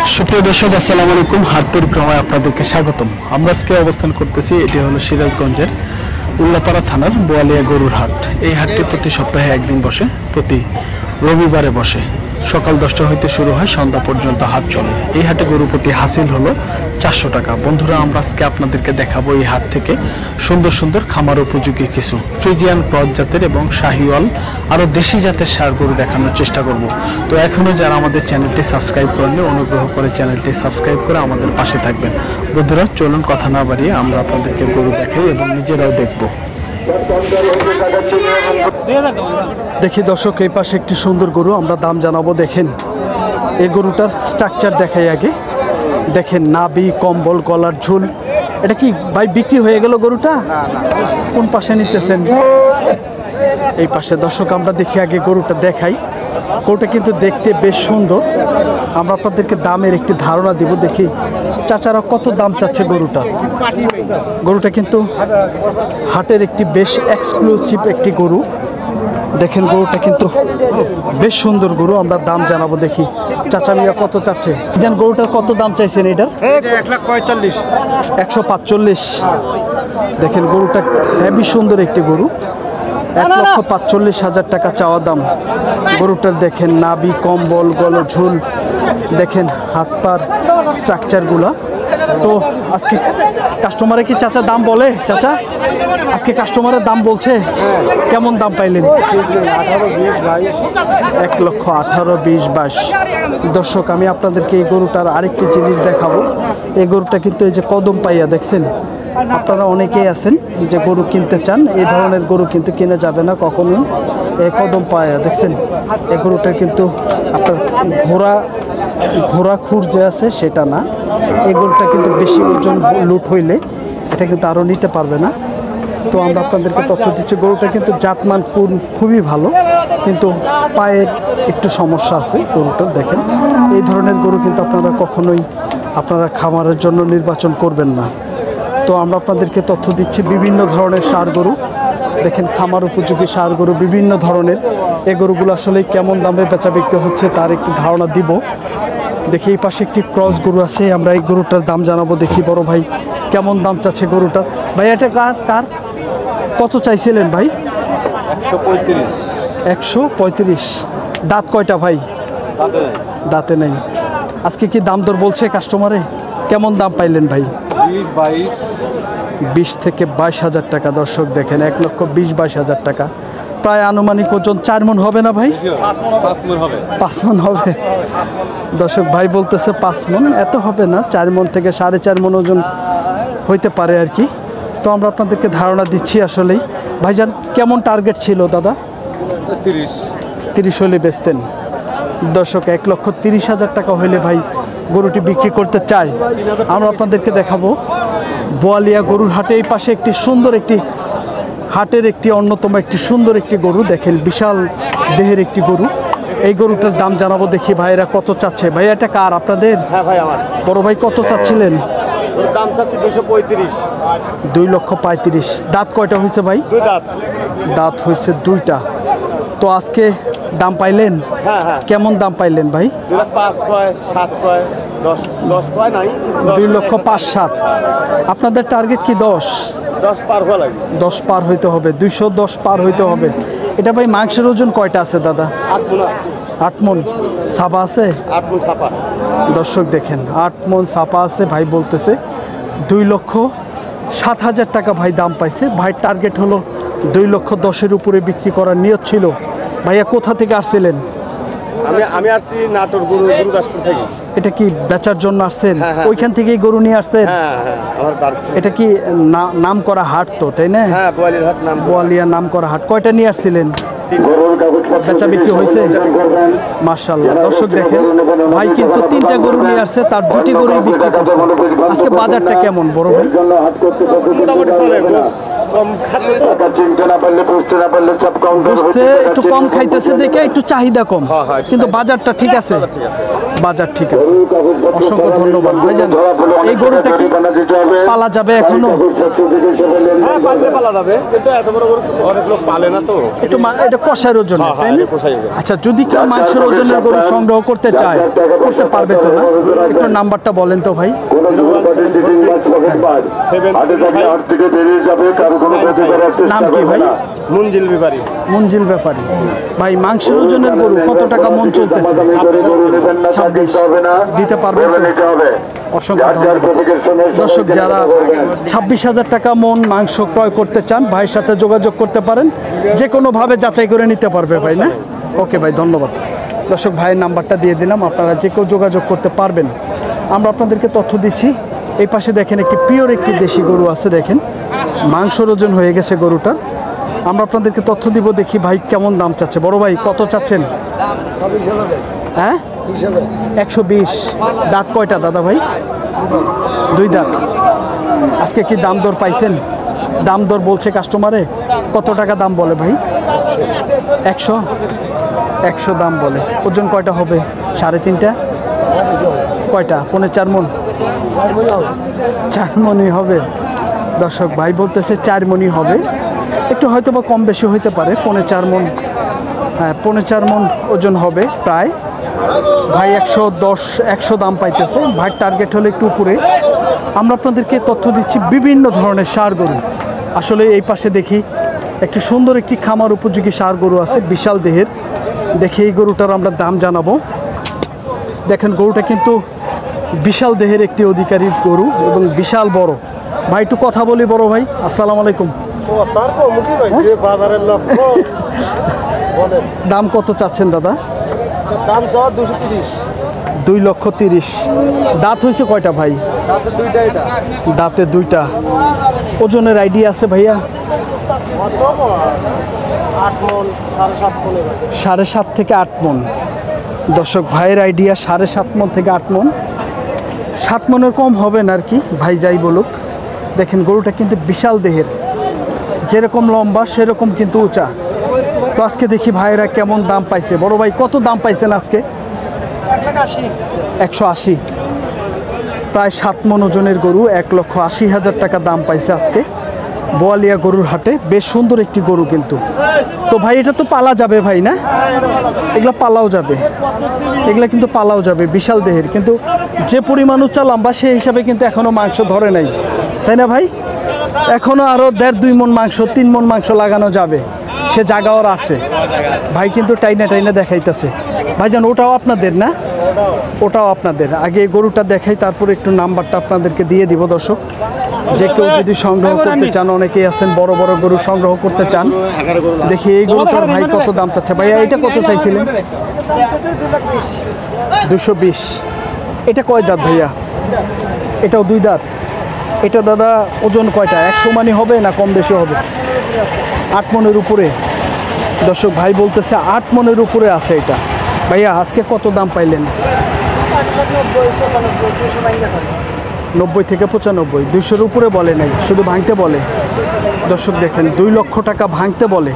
সুপ্রিয় দর্শক আসসালামু আলাইকুম। হাট পরিক্রমায় আপনাদেরকে স্বাগতম। আমরা আজকে অবস্থান করতেছি, এটি হলো সিরাজগঞ্জের উল্লাপাড়া থানার বোয়ালিয়া গরুর হাট। এই হাটটি প্রতি সপ্তাহে একদিন বসে, প্রতি রবিবারে বসে। সকাল 10টা হইতে শুরু হয়, সন্ধ্যা পর্যন্ত হাট চলে। এই হাটে গরু প্রতি হাসিল হলো 400 টাকা। বন্ধুরা, আমরা আজকে আপনাদেরকে দেখাবো এই হাট থেকে সুন্দর সুন্দর খামার উপযোগী কিছু ফ্রিজিয়ান ক্রস জাতের এবং শাহিওয়াল আরও দেশি জাতের ষাঁড় গরু দেখানোর চেষ্টা করব। তো এখনও যারা আমাদের চ্যানেলটি সাবস্ক্রাইব করেননি, অনুগ্রহ করে চ্যানেলটি সাবস্ক্রাইব করে আমাদের পাশে থাকবেন। বন্ধুরা, চলুন কথা না বাড়িয়ে আমরা আপনাদেরকে গরু দেখাই এবং নিজেরাও দেখব। দেখি দর্শক, এই পাশে একটি সুন্দর গরু, আমরা দাম জানাবো। দেখেন এই গরুটার স্ট্রাকচার দেখাই আগে। দেখেন নাভি, কম্বল, গলার ঝুল। এটা কি ভাই বিক্রি হয়ে গেল গরুটা? কোন পাশে নিতেছেন? এই পাশে। দর্শক, আমরা দেখি আগে গরুটা দেখাই। গরুটা কিন্তু দেখতে বেশ সুন্দর। আমরা আপনাদেরকে দামের একটি ধারণা দিব। দেখি চাচারা কত দাম চাচ্ছে গরুটা। গরুটা কিন্তু হাটের একটি বেশ এক্সক্লুসিভ একটি গরু। দেখেন গরুটা কিন্তু বেশ সুন্দর গরু। আমরা দাম জানাবো। দেখি চাচা মিয়া কত চাচ্ছে। জান গরুটার কত দাম চাইছেন এটার? 1,45,000। 145। দেখেন গরুটা হেভি সুন্দর একটি গরু। 1,45,000 টাকা চাওয়া দাম গরুটার। দেখেন নাভি, কম্বল, গলা ঝুল, দেখেন হাত পার স্ট্রাকচারগুলা। তো আজকে কাস্টমারে কি চাচা দাম বলে? চাচা আজকে কাস্টমারের দাম বলছে? কেমন দাম পাইলেন? 1,18,000, 20,22। দর্শক, আমি আপনাদেরকে এই গরুটার আরেকটি জিনিস দেখাবো। এই গরুটা কিন্তু এই যে কদম পাইয়া দেখছেন, আপনারা অনেকেই আছেন যে গরু কিনতে চান, এই ধরনের গরু কিন্তু কিনে যাবে না কখনোই। এই কদম পাইয়া দেখছেন, এই গরুটা কিন্তু আপনার ঘোড়া খুর যে আছে সেটা না। এই গরুটা কিন্তু বেশি ওজন লুট হইলে এটা কিন্তু আরও নিতে পারবে না। তো আমরা আপনাদেরকে তথ্য দিচ্ছি, গরুটা কিন্তু জাতমান খুবই ভালো, কিন্তু পায়ের একটু সমস্যা আছে গরুটার। দেখেন এই ধরনের গরু কিন্তু আপনারা কখনোই খামারের জন্য নির্বাচন করবেন না। তো আমরা আপনাদেরকে তথ্য দিচ্ছি বিভিন্ন ধরনের ষাঁড় গরু। দেখেন খামার উপযোগী ষাঁড় গরু বিভিন্ন ধরনের। এই গরুগুলো আসলে কেমন দামে বেচা বিক্রি হচ্ছে তার একটি ধারণা দিব। দেখি এই পাশে একটি ক্রস গরু আছে, আমরা এই গরুটার দাম জানাবো। দেখি বড় ভাই কেমন দাম চাচ্ছে গরুটার। ভাই এটা কার কত চাইছিলেন ভাই? 135। 135। দাঁত কয়টা ভাই? দাঁতে নেই। আজকে কি দাম দর বলছে কাস্টমারে? কেমন দাম পাইলেন ভাই? 20 থেকে 22,000 টাকা। দর্শক দেখেন 1,20,22,000 টাকা। প্রায় আনুমানিক ওজন 4 মণ হবে না ভাই? 5 মণ হবে। দর্শক ভাই বলতেছে 5 মণ, এত হবে না, 4 মণ থেকে 4.5 মণ ওজন হইতে পারে আর কি। তো আমরা আপনাদেরকে ধারণা দিচ্ছি। আসলেই ভাইজান কেমন টার্গেট ছিল দাদা? 30 হলে বেচতেন। দর্শক 1,30,000 টাকা হইলে ভাই গরুটি বিক্রি করতে চাই। আমরা আপনাদেরকে দেখাবো বোয়ালিয়া গরুর হাটে। এই পাশে একটি সুন্দর একটি হাটের একটি অন্যতম একটি সুন্দর একটি গরু। দেখেন বিশাল দেহের একটি গরু। এই গরুটার দাম জানাবো। দেখি ভাইয়েরা কত চাচ্ছে। ভাই এটা কার? আপনাদের? হ্যাঁ ভাই, আমার। বড় ভাই কত চাচ্ছিলেন? দাম চাচ্ছি 235। 2,35,000। দাঁত কয়টা হয়েছে ভাই? 2 দাঁত। দাঁত হয়েছে 2টা। তো আজকে দাম পাইলেন? হ্যাঁ হ্যাঁ। কেমন দাম পাইলেন ভাই? 2,05,000 কয়, 7 কয়, 10 কয় নাই। 2,05,000-7। আপনাদের টার্গেট কি 10? 10 পার হওয়া লাগে। 10 পার হইতে হবে, 210 পার হইতে হবে। এটা ভাই মাংসের ওজন কয়টা আছে দাদা? 8 মণ আছে। 8 মণ। ছাপা আছে? 8 মণ ছাপা। দর্শক দেখেন 8 মণ ছাপা আছে। ভাই বলতেছে 2,07,000 টাকা ভাই দাম পাইছে। ভাই টার্গেট হলো 2,10,000-এর উপরে বিক্রি করার নিয়ত ছিল। ভাইয়া কোথা থেকে আসছিলেন? আমি আসছি নাটোর গুরুদাসপুর থেকে। এটা কি বেচার জন্য আসছেন? হ্যাঁ, হ্যাঁ। ওইখান থেকেই গরু নিয়ে আসছেন? হ্যাঁ হ্যাঁ, আমার বাড়ি। এটা কি নাম করা হাট তো, তাই না? হ্যাঁ, বোয়ালির হাট নাম। বোয়ালিয়া নাম করা হাট। কয়টা নিয়ে আসছিলেন? বেচা বিক্রি হয়েছে? মাশাআল্লাহ। দর্শক দেখেন ভাই কিন্তু 3টা গরু নিয়ে আসছে, তার 2টি গরুই বিক্রি করছে। আজকে বাজারটা কেমন বড় ভাই? মোটামুটি চলে। কম খাচ্ছে তো। চিনতে না পারলে বুঝতে না পারলে সব কম বুঝতে একটু কম খাইতেছে দেখে একটু চাহিদা কম, হ্যাঁ, কিন্তু বাজারটা ঠিক আছে, ঠিক আছে। বাজার ঠিক আছে। অসংখ্য ধন্যবাদ ভাইজান। এই গরুটা কি পালা যাবে এখনো? হ্যাঁ, পাললে পালা যাবে, কিন্তু এত বড় গরু অনেক লোক পালে না তো। একটু এটা কষার ওজন, হ্যাঁ, তাই না? এটা কষাই ওজন। আচ্ছা, যদি কেউ মাংসের ওজনের গরু সংগ্রহ করতে চায় করতে পারবে তো না? একটু নাম্বারটা বলেন তো ভাই। নাম কি ভাই? মুঞ্জিল বিবারি। মঞ্জিল ব্যাপারী ভাই। মাংসের ওজনের গরু কত টাকা মন চলতেছে? 26 দিতে পারবে তো? অসংখ্য ধন্যবাদ। দর্শক, যারা 26,000 টাকা মন মাংস ক্রয় করতে চান ভাইয়ের সাথে যোগাযোগ করতে পারেন, যে কোনোভাবে যাচাই করে নিতে পারবে ভাই, না? ওকে ভাই, ধন্যবাদ। দর্শক, ভাইয়ের নাম্বারটা দিয়ে দিলাম, আপনারা যে কেউ যোগাযোগ করতে পারবেন। আমরা আপনাদেরকে তথ্য দিচ্ছি। এই পাশে দেখেন একটি পিওর একটি দেশি গরু আছে, দেখেন মাংসর ওজন হয়ে গেছে গরুটার। আমরা আপনাদেরকে তথ্য দিব, দেখি ভাই কেমন দাম চাচ্ছে। বড় ভাই কত চাচ্ছেন? হ্যাঁ, 120। দাঁত কয়টা দাদা ভাই? 2 দাঁত। আজকে কি দাম দর পাইছেন? দাম দর বলছে কাস্টমারে? কত টাকা দাম বলে ভাই? 100 দাম বলে। ওজন কয়টা হবে? 3.5টা? কয়টা? 4.5 মন? 4 মনই হবে। দর্শক, ভাই বলতেছে 4 মনই হবে, একটু হয়তো বা কম বেশি হইতে পারে। 4.5 মন, হ্যাঁ 4.5 মন ওজন হবে প্রায়। ভাই 110 দাম পাইতেছে। ভাই টার্গেট হলে একটু উপরে। আমরা আপনাদেরকে তথ্য দিচ্ছি বিভিন্ন ধরনের ষাঁড় গরু। আসলে এই পাশে দেখি একটি সুন্দর একটি খামার উপযোগী ষাঁড় গরু আছে, বিশাল দেহের। দেখি এই গরুটার আমরা দাম জানাবো। দেখেন গরুটা কিন্তু বিশাল দেহের একটি অধিকারীর গরু এবং বিশাল বড়। ভাই একটু কথা বলি বড় ভাই। আসসালামু আলাইকুম। বাজারের লোক বলেন, দাম কত চাচ্ছেন দাদা? দাম চাওয়া 230। 2,30,000। দাঁত হয়েছে কয়টা ভাই? তাতে দুইটা। এটা দাঁতে 2টা। ওজনের আইডিয়া আছে ভাইয়া? 8 মন, 7.5 মন। 7.5 থেকে 8 মন। দর্শক, ভাইয়ের আইডিয়া 7.5 মন থেকে 8 মন। 7 মনের কম হবে না আর কি, ভাই যাই বলুক। দেখেন গরুটা কিন্তু বিশাল দেহের, যেরকম লম্বা সেরকম কিন্তু উঁচা। তো আজকে দেখি ভাইয়েরা কেমন দাম পাইছে। বড় ভাই কত দাম পাইছেন আজকে? 180। প্রায় 7 মন ওজনের গরু, 1,80,000 টাকা দাম পাইছে আজকে বোয়ালিয়া গরুর হাটে। বেশ সুন্দর একটি গরু কিন্তু। তো ভাই এটা তো পালা যাবে ভাই, না? এগুলা পালাও যাবে, এগুলা কিন্তু পালাও যাবে, বিশাল দেহের। কিন্তু যে পরিমাণ উচ্চা লম্বা সেই হিসাবে কিন্তু এখনো মাংস ধরে নাই, তাই না ভাই? এখনো আরো 1.5-2 মন মাংস, 3 মন মাংস লাগানো যাবে, সে জায়গা ওর আছে। ভাই কিন্তু টাইনা দেখাইতেছে। ভাইজান ওটাও আপনাদের না? ওটাও আপনাদের। আগে এই গরুটা দেখাই, তারপরে একটু নাম্বারটা আপনাদেরকে দিয়ে দিব। দর্শক, যে কেউ যদি সংগ্রহ করতে চান, অনেকেই আছেন বড় বড় গরু সংগ্রহ করতে চান। দেখি এই গরুটার ভাই কত দাম চাচ্ছে। ভাইয়া এটা কত চাইছিলেন? 220। এটা কয় দাঁত ভাইয়া? এটাও 2 দাঁত। এটা দাদা ওজন কয়টা? 100 মানই হবে না কম বেশি হবে? 8 মনের উপরে। দর্শক, ভাই বলতেছে 8 মনের উপরে আছে এটা। ভাইয়া আজকে কত দাম পাইলেন? 90 থেকে 95। 200-র উপরে বলে নাই, শুধু ভাঙতে বলে। দর্শক দেখেন 2 লক্ষ টাকা ভাঙতে বলে।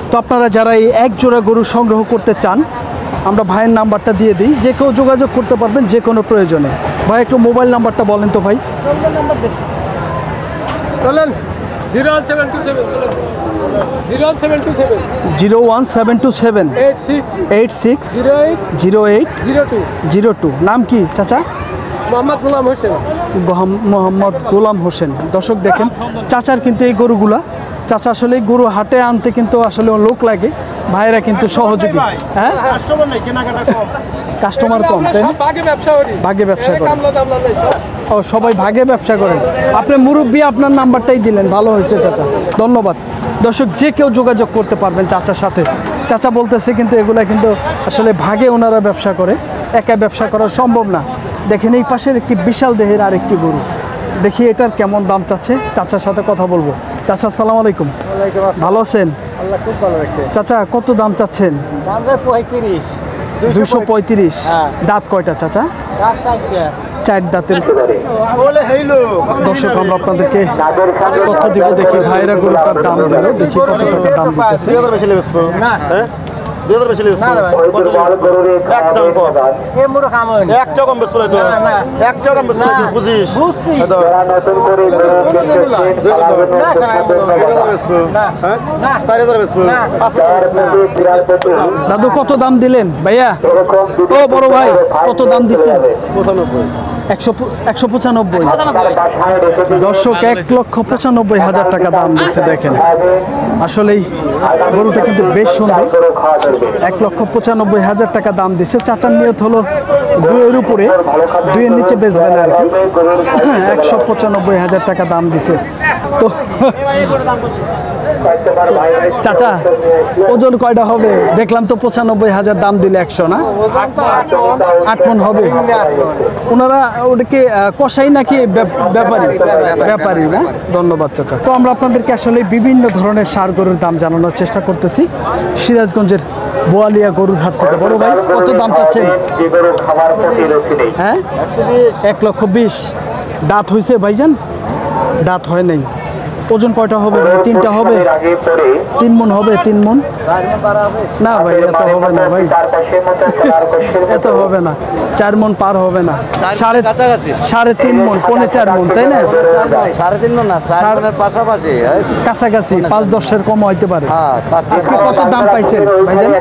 তো আপনারা যারা এই এক জোড়া গরু সংগ্রহ করতে চান, আমরা ভাইয়ের নাম্বারটা দিয়ে দিই, যে কেউ যোগাযোগ করতে পারবেন যে কোনো প্রয়োজনে। ভাই একটু মোবাইল নাম্বারটা বলেন তো ভাই। চলেন 01727 01727 86 08 02। নাম কি চাচা? মোহাম্মদ গোলাম হোসেন। মোহাম্মদ গোলাম হোসেন। দর্শক দেখেন চাচার কিন্তু এই গরুগুলা, চাচা আসলে এই গরু হাটে আনতে কিন্তু আসলে লোক লাগে, ভাইয়েরা কিন্তু সহযোগী। হ্যাঁ, কাস্টমার কম, তাই না? ভাগে ব্যবসা করেন। ও সবাই ভাগে ব্যবসা করেন। আপনি মুরব্বী, আপনার নাম্বারটাই দিলেন, ভালো হয়েছে চাচা, ধন্যবাদ। দর্শক, যে কেউ যোগাযোগ করতে পারবেন চাচার সাথে। চাচা বলতেছে কিন্তু এগুলা কিন্তু আসলে ভাগে ওনারা ব্যবসা করে, একা ব্যবসা করা সম্ভব না। দেখেন এই পাশের একটি বিশাল দেহের আরেকটি গরু। দেখি এটার কেমন দাম চাচ্ছে, চাচার সাথে কথা বলবো। চাচা আসসালামু আলাইকুম। ভালো আছেন? আল্লাহ খুব ভালো রাখছে। চাচা কত দাম চাচ্ছেন? 35। 235। দাঁত কয়টা চাচা? 4 দাঁতের। বলে হেইলো দর্শক আমরা আপনাদেরকে তথ্য দিব, দেখি ভাইরা গরুটার দাম দিল, দেখি কত টাকা দাম দিতেছে। 2000 বেশি লেবসবো না হ্যাঁ 2000 বেশি লেবসবো কত একদম কম এ মুড়ো খাম হইনি। একটা কম বেশি তো একটা কম বেশি বুঝিস বুঝছি। নতুন করে হ্যাঁ 4000 বেশি 5000 দাদু কত দাম দিলেন ভাইয়া? ও বড় ভাই কত দাম দিছেন? 95 195। দর্শক 1,95,000 টাকা দাম দিচ্ছে। দেখেন আসলেই গরুটা কিন্তু বেশ সুন্দর। 1,95,000 টাকা দাম দিচ্ছে। চাচার নিয়ত হলো 2-এর উপরে, 2-এর নিচে বেচবেন আর কি। 195,000 টাকা দাম দিছে। তো চাচা ওজন কয়টা হবে? দেখলাম তো 95,000 দাম দিলে 100 না 8 মণ হবে। ওনারা ওটাকে কষাই নাকি ব্যাপারী না? ধন্যবাদ চাচা। তো আমরা আপনাদেরকে আসলে বিভিন্ন ধরনের ষাঁড় গরুর দাম জানানোর চেষ্টা করতেছি সিরাজগঞ্জের বোয়ালিয়া গরুর হাট থেকে। বড় ভাই কত দাম চাচ্ছেন? হ্যাঁ 1,20,000। দাঁত হয়েছে ভাইজান? দাঁত হয় নাই। ওজন কয়টা হবে ভাই? 3টা হবে? 3 মণ হবে? 3 মণ না ভাই, এত হবে না ভাই, এত হবে না। 4 মণ পার হবে না। 3.5 মণ, 3.25 মণ, তাই না? 3.5 মণ না, 4 মণের পাশাপাশি কাছাকাছি 5-10-এর কম হইতে পারে। আজকে কত দাম পাইছেন ভাইজান?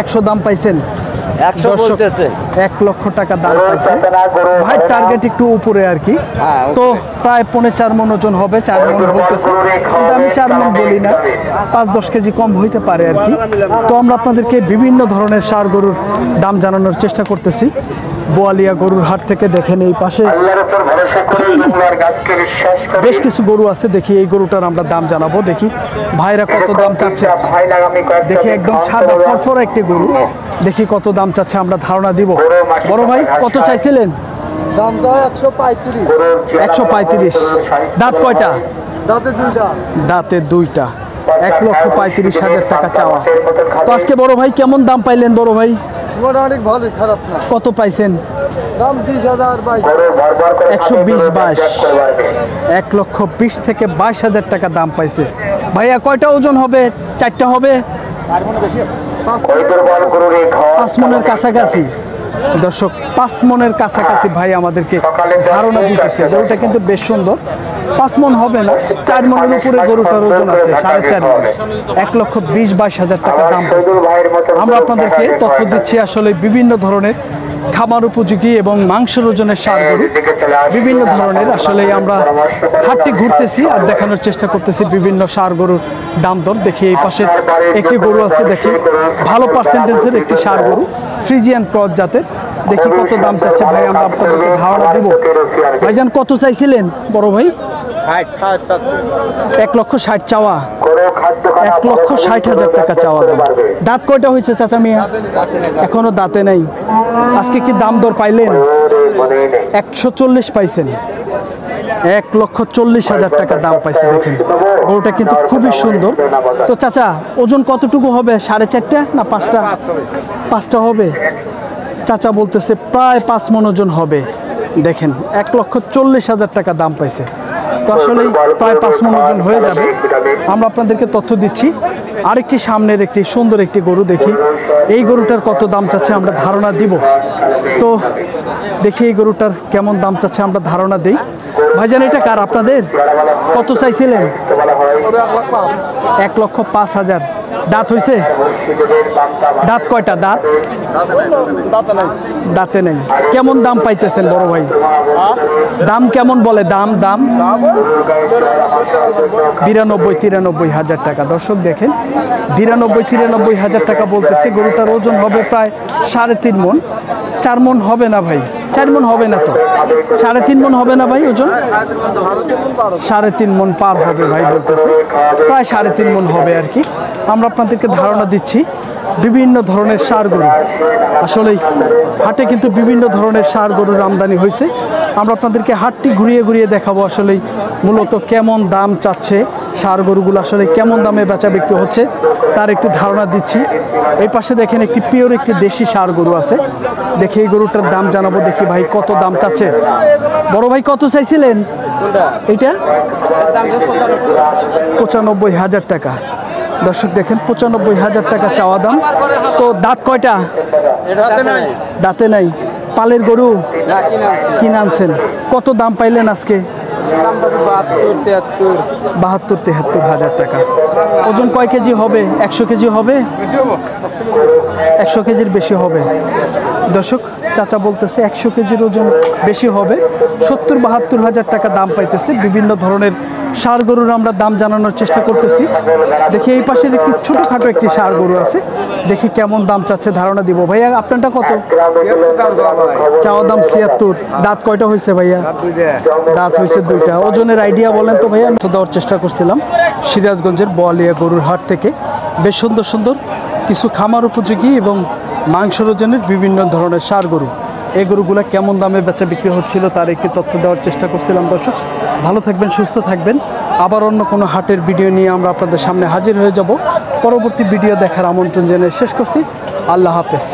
100 দাম পাইছেন। 100 বলতেছে। 1 লক্ষ টাকা দাম পাইছে ভাই। টার্গেট একটু উপরে আর কি। তো প্রায় 4.5 মণ ওজন হবে, 4 মণ বলতেছে। কিন্তু আমি 4 মণ বলি না, 5-10 কেজি কম হইতে পারে আর কি। তো আমরা আপনাদেরকে বিভিন্ন ধরনের ষাঁড় গরুর দাম জানানোর চেষ্টা করতেছি বোয়ালিয়া গরুর হাট থেকে। দেখেন এই পাশে বেশ কিছু গরু আছে, দেখি এই গরুটার আমরা দাম জানাবো। দেখি ভাইরা কত দাম চাচ্ছে। দেখি একদম সাদা ফরফরা একটি গরু, দেখি কত দাম চাচ্ছে আমরা ধারণা দিব। বড় ভাই কত চাইছিলেন? দাম যায় 135। 135। দাঁত কয়টা? দাঁতে 2টা। দাঁতে 2টা। 1,35,000 টাকা চাওয়া। তো আজকে বড় ভাই কেমন দাম পাইলেন? বড় ভাই মোটামুটি ভালোই, খারাপ না। কত পাইছেন? দাম 20,000 22। 120-22। 1,20,000 থেকে 22,000 টাকা দাম পাইছে। ভাইয়া কয়টা ওজন হবে? 4টা হবে? 5 মণের কাছাকাছি। দর্শক 5 মণের কাছাকাছি ভাই আমাদেরকে ধারণা দিতেছে। গরুটা কিন্তু বেশ সুন্দর। 5 মণ হবে না, 4 মণের উপরে গরুটার ওজন আছে, 4.5 মণ। 1,20,000-22,000 টাকা দাম পাইছে। আমরা আপনাদেরকে তথ্য দিচ্ছি আসলে বিভিন্ন ধরনের খামার উপযোগী এবং মাংসের ওজনের ষাঁড় গরু বিভিন্ন ধরনের। আসলে আমরা হাটটি ঘুরতেছি আর দেখানোর চেষ্টা করতেছি বিভিন্ন ষাঁড় গরুর দাম দর। দেখি এই পাশে একটি গরু আছে, দেখি ভালো পার্সেন্টেজের একটি ষাঁড় গরু, ফ্রিজিয়ান ক্রস জাতের। দেখি কত দাম চাচ্ছে ভাই, আমরা আপনাদেরকে ধারণা দিব। ভাইজান কত চাইছিলেন বড় ভাই? 1,60,000 চাওয়া। 1,60,000 টাকা চাওয়া দাম। দাঁত কয়টা হয়েছে চাচা মিয়া? এখনো দাঁতে নাই। আজকে কি দাম দর পাইলেন? 140 পাইছেন। 1,40,000 টাকা দাম পাইছে। দেখেন গরুটা কিন্তু খুবই সুন্দর। তো চাচা ওজন কতটুকু হবে? 4.5টা না 5টা? 5টা হবে। চাচা বলতেছে প্রায় 5 মণ ওজন হবে। দেখেন 1,40,000 টাকা দাম পাইছে। তো আসলেই প্রায় 5 মণ ওজন হয়ে যাবে। আমরা আপনাদেরকে তথ্য দিচ্ছি আরেকটি সামনের একটি সুন্দর একটি গরু। দেখি এই গরুটার কত দাম চাচ্ছে আমরা ধারণা দিব। তো দেখি এই গরুটার কেমন দাম চাচ্ছে আমরা ধারণা দিই। ভাইজান এটা কার? আপনাদের? কত চাইছিলেন? 1,05,000। দাঁত হয়েছে? দাঁত কয়টা? দাঁত দাঁতে নেই। কেমন দাম পাইতেছেন বড় ভাই? দাম কেমন বলে? দাম 92-93,000 টাকা। দর্শক দেখেন 92-93,000 টাকা বলতেছে। গরুটার ওজন হবে প্রায় 3.5 মণ। 4 মণ হবে না ভাই, 4 মণ হবে না তো, 3.5 মণ হবে না ভাই ওজন? 3.5 মণ পার হবে ভাই বলতেছে, প্রায় 3.5 মণ হবে আর কি। আমরা আপনাদেরকে ধারণা দিচ্ছি বিভিন্ন ধরনের ষাঁড় গরু। আসলেই হাটে কিন্তু বিভিন্ন ধরনের ষাঁড় গরুর আমদানি হয়েছে। আমরা আপনাদেরকে হাটটি ঘুরিয়ে ঘুরিয়ে দেখাবো আসলেই মূলত কেমন দাম চাচ্ছে ষাঁড় গরুগুলো আসলে কেমন দামে বেচা বিক্রি হচ্ছে তার একটু ধারণা দিচ্ছি। এই পাশে দেখেন একটি পিওর একটি দেশি ষাঁড় গরু আছে, দেখি এই গরুটার দাম জানাবো। দেখি ভাই কত দাম চাচ্ছে। বড় ভাই কত চাইছিলেন এইটা? 95,000 টাকা। দর্শক দেখেন 95,000 টাকা চাওয়া দাম। তো দাঁত কয়টা? দাঁতে নাই। পালের গরু কিনে আনছেন, কত দাম পাইলেন আজকে? 72-73,000 টাকা। ওজন কয় কেজি হবে? 100 কেজি হবে? 100 কেজির বেশি হবে। দর্শক চাচা বলতেছে 100 কেজির ওজন বেশি হবে। 70-72,000 টাকা দাম পাইতেছে। বিভিন্ন ধরনের ষাঁড় গরুর আমরা দাম জানানোর চেষ্টা করতেছি। দেখি এই পাশের একটি ছোটোখাটো একটি ষাঁড় গরু আছে, দেখি কেমন দাম চাচ্ছে ধারণা দিব। ভাইয়া আপনারটা কত? চাওয়া দাম 76। দাঁত কয়টা হয়েছে ভাইয়া? দাঁত হয়েছে 2টা। ওজনের আইডিয়া বলেন তো ভাইয়া। দেওয়ার চেষ্টা করছিলাম সিরাজগঞ্জের বোয়ালিয়া গরুর হাট থেকে। বেশ সুন্দর সুন্দর কিছু খামার উপযোগী এবং মাংসের ওজনের বিভিন্ন ধরনের ষাঁড় গরু, এই গরুগুলো কেমন দামে বেচা বিক্রি হচ্ছিল তার একটি তথ্য দেওয়ার চেষ্টা করছিলাম। দর্শক ভালো থাকবেন, সুস্থ থাকবেন। আবার অন্য কোনো হাটের ভিডিও নিয়ে আমরা আপনাদের সামনে হাজির হয়ে যাব। পরবর্তী ভিডিও দেখার আমন্ত্রণ জানিয়ে শেষ করছি। আল্লাহ হাফেজ।